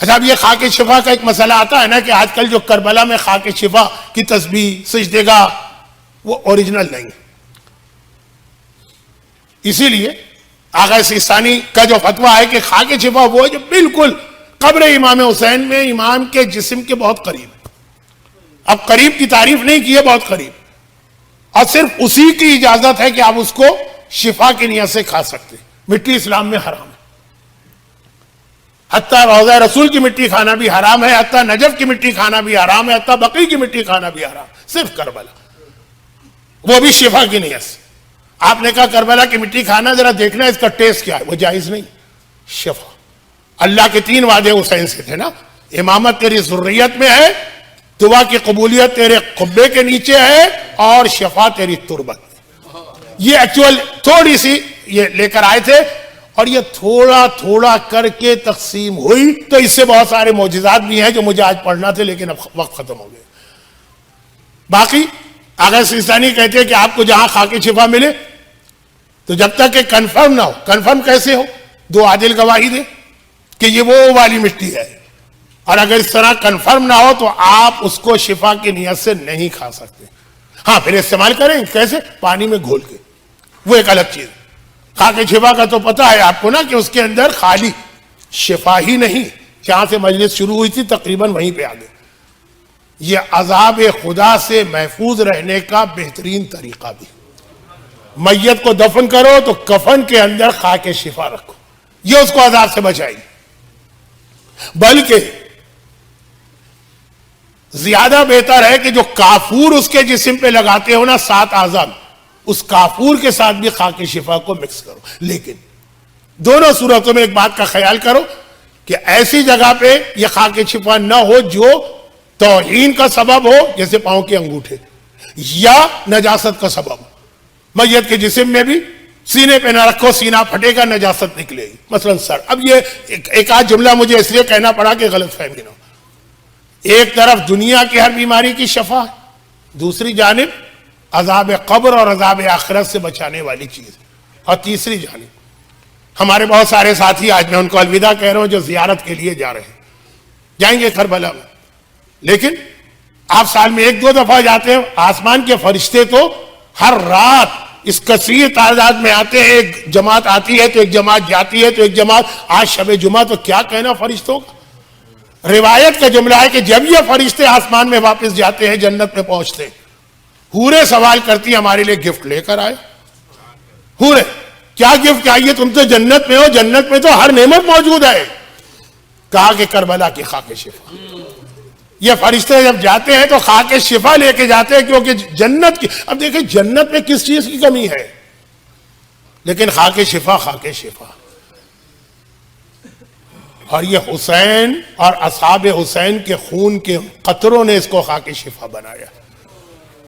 اچھا اب یہ خاک شفا کا ایک مسئلہ آتا ہے نا کہ آج کل جو کربلا میں خاک شفا کی تسبیح سجدگاہ وہ اوریجنل نہیں ہے. اسی لیے آغا سیستانی کا جو فتویٰ ہے کہ خاک شفا وہ ہے جو بالکل قبر امام حسین میں امام کے جسم کے بہت قریب ہے. اب قریب کی تعریف نہیں کی ہے، بہت قریب، اور صرف اسی کی اجازت ہے کہ آپ اس کو شفا کی نیت سے کھا سکتے. مٹی اسلام میں حرام ہے، حتیٰ روضہ رسول کی مٹی کھانا بھی حرام ہے، حتیٰ نجف کی مٹی کھانا بھی حرام ہے، حتیٰ بقیع کی مٹی کھانا بھی حرام، صرف کربلا، وہ بھی شفا کی نیت سے. آپ نے کہا کربلا کی مٹی کھانا ذرا دیکھنا اس کا ٹیسٹ کیا ہے، وہ جائز نہیں. شفا، اللہ کے 3 وعدے حسین سے تھے نا، امامت تیری ذریت میں ہے، دعا کی قبولیت تیرے قبے کے نیچے ہے، اور شفا تیری تربت میں. یہ ایکچوئل تھوڑی سی یہ لے کر آئے تھے، اور یہ تھوڑا تھوڑا کر کے تقسیم ہوئی. تو اس سے بہت سارے معجزات بھی ہیں جو مجھے آج پڑھنا تھے لیکن اب وقت ختم ہو گیا. باقی آغا سیستانی کہتے ہیں کہ آپ کو جہاں خاک شفا ملے تو جب تک کہ کنفرم نہ ہو، کنفرم کیسے ہو؟ 2 عادل گواہی دے کہ یہ وہ والی مٹی ہے، اور اگر اس طرح کنفرم نہ ہو تو آپ اس کو شفا کی نیت سے نہیں کھا سکتے. ہاں پھر استعمال کریں، کیسے؟ پانی میں گھول کے، وہ ایک الگ چیز. خاک شفا کا تو پتہ ہے آپ کو نا کہ اس کے اندر خالی شفا ہی نہیں، جہاں سے مجلس شروع ہوئی تھی تقریباً وہیں پہ آگے. یہ عذاب خدا سے محفوظ رہنے کا بہترین طریقہ بھی. میت کو دفن کرو تو کفن کے اندر خاک شفا رکھو، یہ اس کو عذاب سے بچائے گی. بلکہ زیادہ بہتر ہے کہ جو کافور اس کے جسم پہ لگاتے ہو نا 7 اعظم، اس کافور کے ساتھ بھی خاک شفا کو مکس کرو. لیکن دونوں صورتوں میں ایک بات کا خیال کرو کہ ایسی جگہ پہ یہ خاک شفا نہ ہو جو توہین کا سبب ہو، جیسے پاؤں کے انگوٹھے، یا نجاست کا سبب ہو. میت کے جسم میں بھی سینے پہ نہ رکھو، سینہ پھٹے گا، نجاست نکلے گی، مثلا سر. اب یہ ایک آدھ جملہ مجھے اس لیے کہنا پڑا کہ غلط فہمی نہ ہو. ایک طرف دنیا کی ہر بیماری کی شفا ہے، دوسری جانب عذاب قبر اور عذاب آخرت سے بچانے والی چیز، اور تیسری جانب ہمارے بہت سارے ساتھی، آج میں ان کو الوداع کہہ رہا ہوں، جو زیارت کے لیے جا رہے ہیں، جائیں گے کربلا میں، لیکن آپ سال میں 1-2 دفعہ جاتے ہیں. آسمان کے فرشتے تو ہر رات اس کثیر تعداد میں آتے ہیں. ایک جماعت آتی ہے تو ایک جماعت جاتی ہے تو ایک جماعت. آج شب جمعہ تو کیا کہنا فرشتوں کا. روایت کا جملہ ہے کہ جب یہ فرشتے آسمان میں واپس جاتے ہیں، جنت میں پہنچتے، حوریں سوال کرتی ہمارے لیے گفٹ لے کر آئے. حوریں کیا گفٹ چاہیے؟ تم تو جنت میں ہو، جنت میں تو ہر نعمت موجود ہے. کہا کہ کربلا کی خاک شفا. یہ فرشتے جب جاتے ہیں تو خاک شفا لے کے جاتے ہیں، کیونکہ جنت کی، اب دیکھیں جنت میں کس چیز کی کمی ہے، لیکن خاک شفا، خاک شفا. اور یہ حسین اور اصحاب حسین کے خون کے قطروں نے اس کو خاک شفا بنایا.